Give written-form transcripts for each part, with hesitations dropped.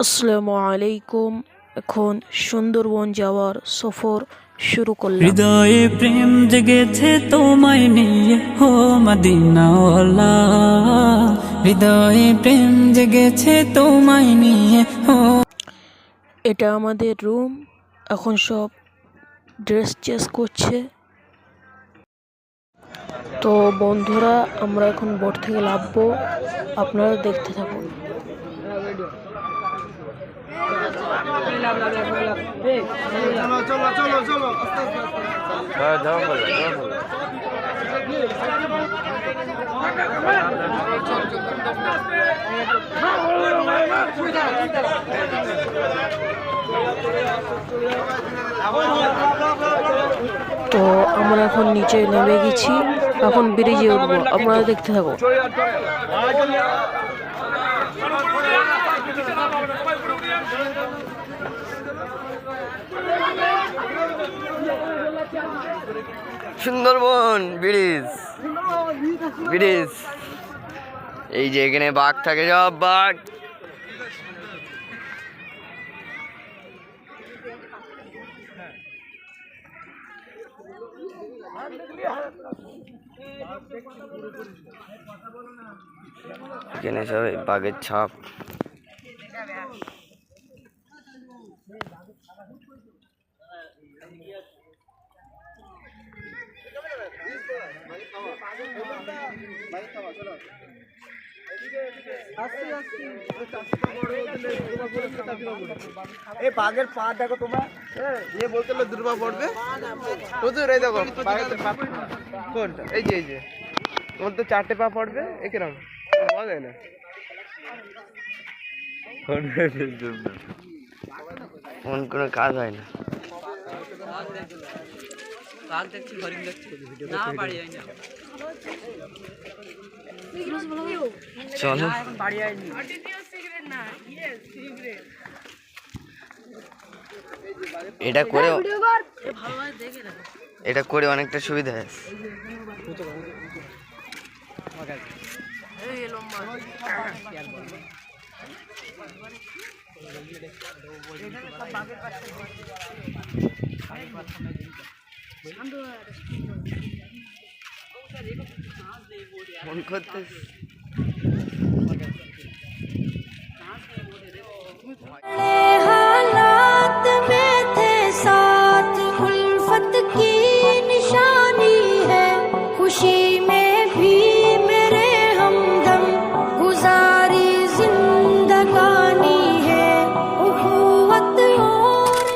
আসসালামু আলাইকুম। এখন সুন্দরবন যাওয়ার সফর শুরু করলাম। হৃদয়ে প্রেম জেগেছে তোমায় নিয়ে হো মদিনাওয়ালা, হৃদয়ে প্রেম জেগেছে তোমায় নিয়ে হো। এটা আমাদের রুম। এখন সব ড্রেস চেঞ্জ করছে। তো বন্ধুরা, আমরা এখন বোট থেকে নামবো, আপনারা দেখতে থাকুন। তো আমরা এখন নিচে নেমে গেছি, এখন ব্রিজে উঠবো, আপনারা দেখতে থাকুন। সুন্দরবন ব্রিজ, ব্রিজ এই যে এখানে বাঘ থাকে, সব বাঘ। এখানে সব বাঘের ছাপ। এই বাঘের পা দেখো তোমরা, যে বলতে দুর্বা পড়বে প্রচুর। এই দেখো কোনটা, এই যে তোমার তো 4টে পা পড়বে, এরকম বলা যায় না। ফোন কোনো কাজ হয় না। চলো, এটা করে অনেকটা সুবিধা আছে। ফোন করতে हालात में थे साथ उल्फत की निशानी है, खुशी में भी मेरे हमदम गुजारी जिंदगानी है, उखुवत और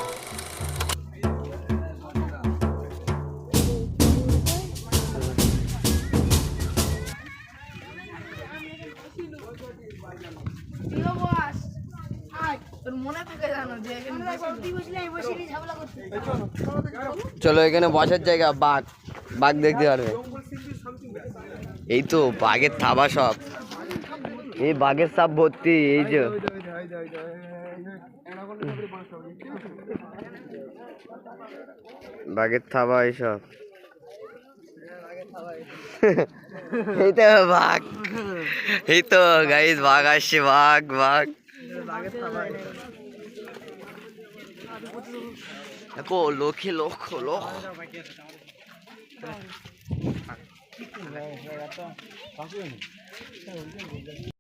চলো, এখানে বসার জায়গা, বাঘ বাঘ দেখতে পারবে। এই তো বাঘের থাবা সব, এই বাঘের সাপ ভর্তি। এই যে বাঘের থাবা এইসব। এই তো বাঘ, এই তো গাইস বাঘ আসছে, বাঘ বাঘ দেখো, লোকে লোক লোক।